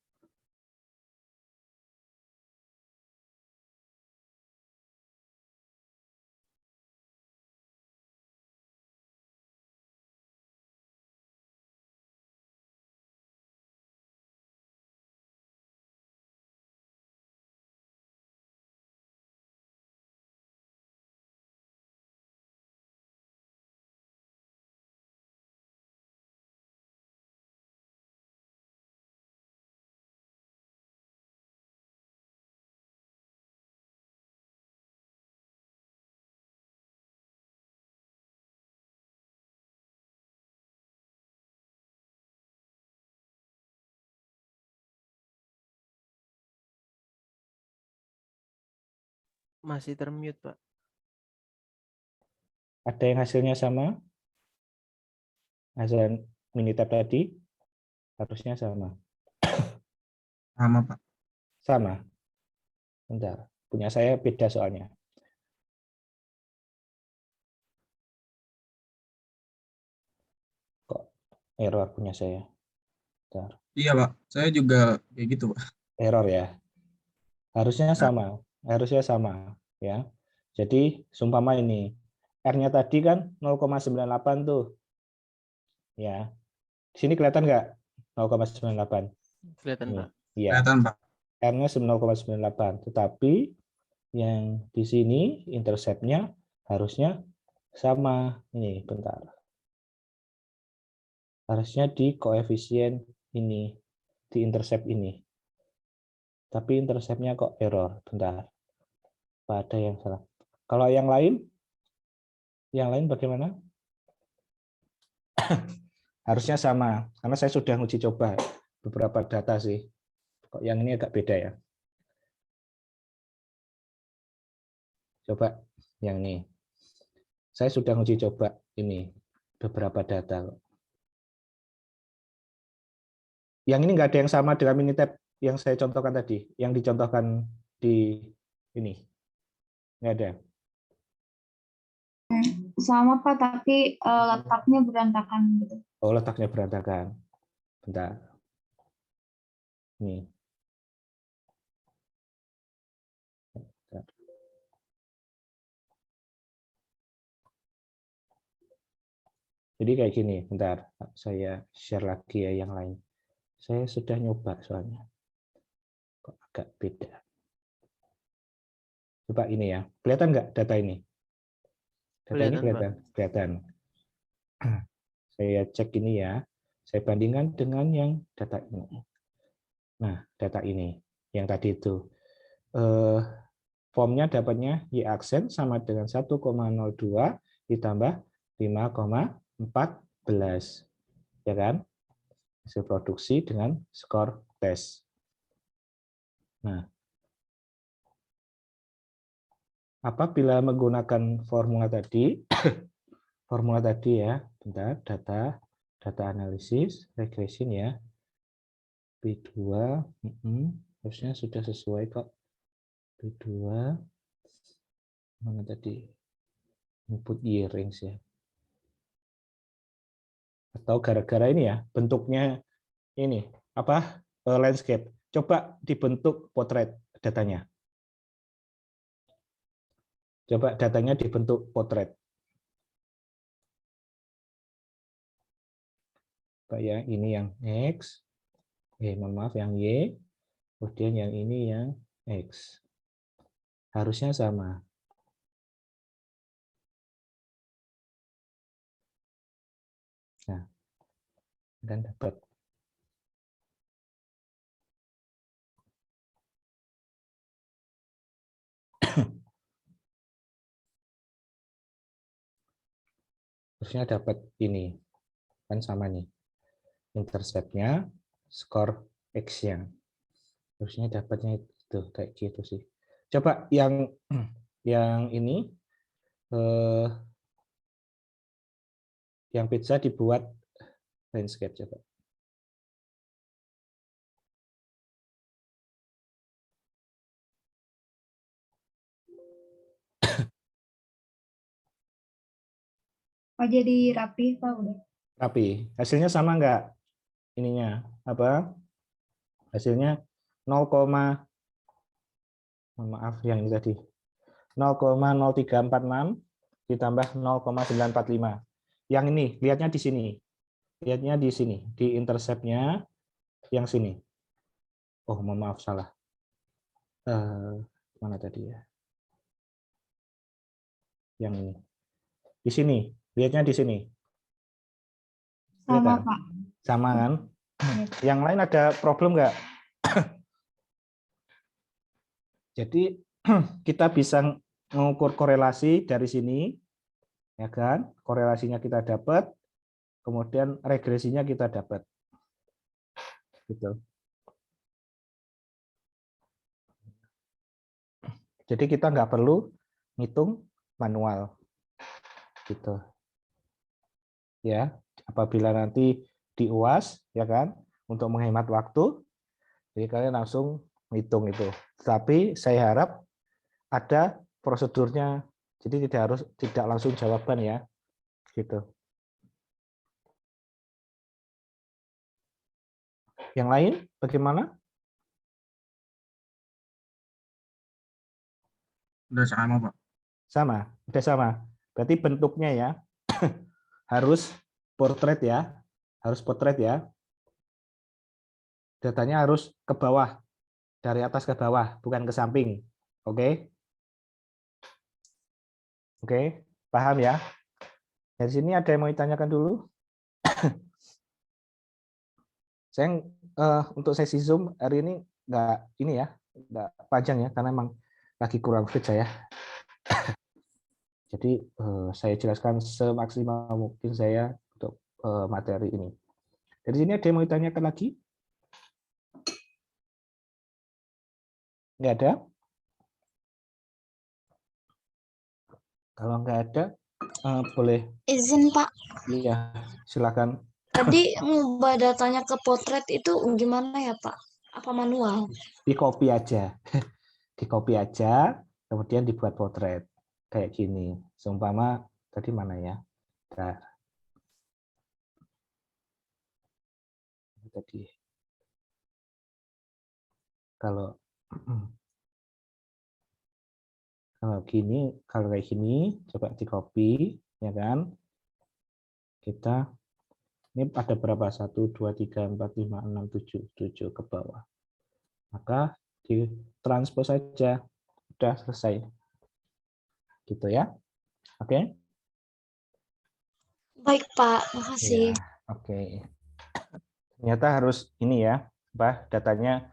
Masih termute, Pak. Ada yang hasilnya sama? Hasil Minitab tadi harusnya sama. Sama, Pak. Sama. Bentar. Punya saya beda soalnya. Kok error punya saya? Bentar. Iya, Pak. Saya juga kayak gitu, Pak. Error ya. Harusnya sama. Harusnya sama. Ya. Jadi, sumpama ini. R-nya tadi kan 0,98 tuh. Ya. Di sini kelihatan nggak? 0,98. Kelihatan, Ini. Pak. Iya. Kelihatan, Pak. R-nya 0,98. Tetapi yang di sini intercept-nya harusnya sama. Ini, bentar. Harusnya di koefisien ini, di intercept ini. Tapi intercept-nya kok error. Bentar. Apa ada yang salah? Kalau yang lain bagaimana? Harusnya sama, karena saya sudah uji coba beberapa data sih. Kok yang ini agak beda ya? Coba yang ini. Saya sudah uji coba ini beberapa data. Yang ini nggak ada yang sama dengan Minitab yang saya contohkan tadi, yang dicontohkan di ini. Nggak ada. Sama Pak, tapi letaknya berantakan gitu. Oh, letaknya berantakan. Bentar. Ini. Bentar. Jadi kayak gini, bentar. Saya share lagi ya yang lain. Saya sudah nyoba soalnya. Kok agak beda. Coba ini ya. Kelihatan nggak data ini? Data ini Kelihatan, Pak. kelihatan. Saya cek ini ya. Saya bandingkan dengan yang data ini. Nah, data ini. Yang tadi itu. Formnya dapatnya Y aksen sama dengan 1,02 ditambah 5,14. Ya kan? Hasil produksi dengan skor tes. Nah, apabila menggunakan formula tadi ya, bentar, data analisis, regression ya, P2, harusnya sudah sesuai kok. P2, mana tadi? Input year range ya. Atau gara-gara ini ya, bentuknya ini, apa? Landscape. Coba dibentuk potret datanya. Coba datanya dibentuk potret. Ya, ini yang X, mohon maaf yang Y, kemudian yang ini yang X. Harusnya sama. Nah, dan dapat. Harusnya dapat ini. Kan sama nih. Intercept-nya, skor X-nya. Harusnya dapatnya itu kayak gitu sih. Coba yang ini yang pizza dibuat landscape coba. Oh, jadi rapi Pak udah. Rapi. Hasilnya sama nggak? Ininya apa? Hasilnya 0, maaf yang ini tadi. 0,0346 ditambah 0,945. Yang ini, lihatnya di sini. Lihatnya di sini, di intercept-nya yang sini. Oh, mohon maaf salah. Mana tadi ya? Yang ini. Di sini, lihatnya di sini. Sama Kelihatan? Pak. Sama kan? Yang lain ada problem nggak? Jadi kita bisa mengukur korelasi dari sini, ya kan? Korelasinya kita dapat, kemudian regresinya kita dapat. Gitu. Jadi kita nggak perlu ngitung manual. Gitu. Ya, apabila nanti di UAS, ya kan, untuk menghemat waktu, jadi kalian langsung ngitung itu. Tapi saya harap ada prosedurnya, jadi tidak langsung jawaban ya, gitu. Yang lain bagaimana? Udah sama, Pak. Sama, udah sama. Berarti bentuknya ya harus portrait ya, harus portrait ya. Datanya harus ke bawah, dari atas ke bawah, bukan ke samping. Oke? Oke, paham ya? Dari sini ada yang mau ditanyakan dulu? Saya untuk sesi Zoom hari ini nggak panjang ya, karena memang lagi kurang fit saya. Jadi saya jelaskan semaksimal mungkin saya untuk materi ini. Dari sini ada yang mau ditanyakan lagi? Nggak ada? Kalau nggak ada, boleh. Izin Pak, Iya, silakan. tadi ngubah datanya ke potret itu gimana ya Pak? Apa manual? Di copy aja, di copy aja, kemudian dibuat potret kayak gini. Seumpama tadi mana ya? Bentar. Tadi kalau kalau kayak gini, coba di copy, ya kan? Kita ini ada berapa? 1, 2, 3, 4, 5, 6, 7 ke bawah. Maka ditranspos saja, udah selesai. Gitu ya. Oke? Baik Pak, makasih. Ya, oke. Ternyata harus ini ya, datanya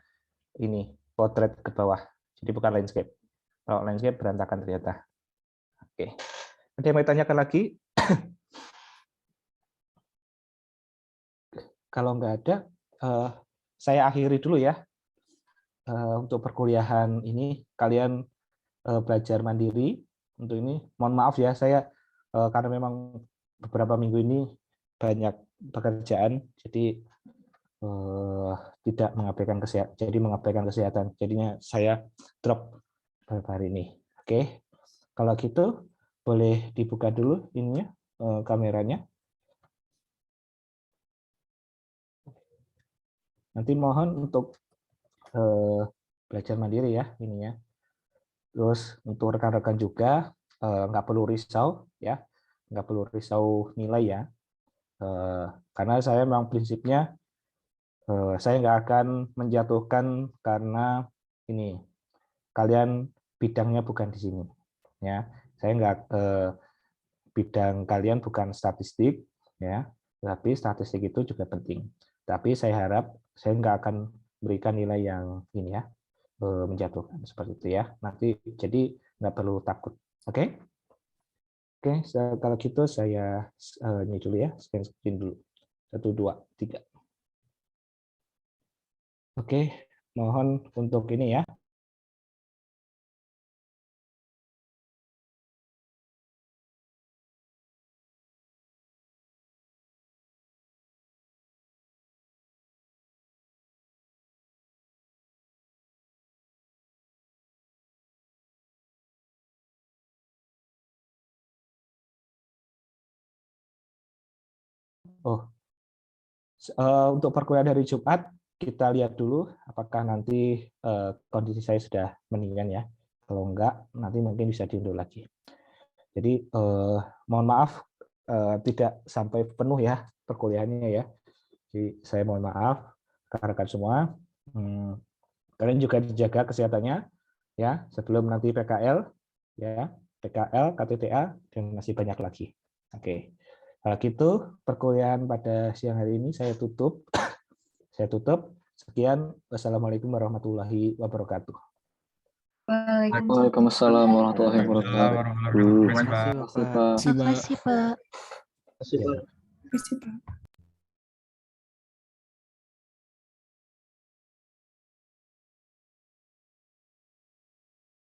ini potret ke bawah. Jadi bukan landscape. Kalau landscape berantakan ternyata. Oke. Ada yang mau ditanyakan lagi? Kalau nggak ada, saya akhiri dulu ya. Untuk perkuliahan ini kalian belajar mandiri. Untuk ini, mohon maaf ya saya karena memang beberapa minggu ini banyak pekerjaan, jadi tidak mengabaikan kesehatan. Jadi mengabaikan kesehatan. Jadinya saya drop hari ini. Oke, kalau gitu boleh dibuka dulu ininya kameranya. Nanti mohon untuk belajar mandiri ya ininya. Terus untuk rekan-rekan juga nggak perlu risau ya, nggak perlu risau nilai ya, karena saya memang prinsipnya saya nggak akan menjatuhkan karena ini kalian bidangnya bukan di sini ya. Saya nggak bidang kalian bukan statistik ya, tapi statistik itu juga penting. Tapi saya harap saya nggak akan berikan nilai yang ini ya, menjatuhkan seperti itu ya. Nanti jadi nggak perlu takut. Oke? Oke, kalau gitu saya ini dulu ya, scan screen dulu. 1, 2, 3. Oke, mohon untuk ini ya. Untuk perkuliahan hari Jumat, kita lihat dulu apakah nanti kondisi saya sudah mendingan ya. Kalau enggak, nanti mungkin bisa diundur lagi. Jadi mohon maaf tidak sampai penuh ya perkuliahannya ya. Jadi saya mohon maaf rekan-rekan semua. Kalian juga dijaga kesehatannya ya sebelum nanti PKL ya, PKL, KTTA dan masih banyak lagi. Oke. Kalau gitu perkuliahan pada siang hari ini saya tutup. Saya tutup. Sekian. Wassalamualaikum warahmatullahi wabarakatuh. Waalaikumsalam warahmatullahi wabarakatuh. Terima kasih, Pak. Makasih, Pak. Makasih Pak. Terima kasih, Pak. Terima kasih, Pak.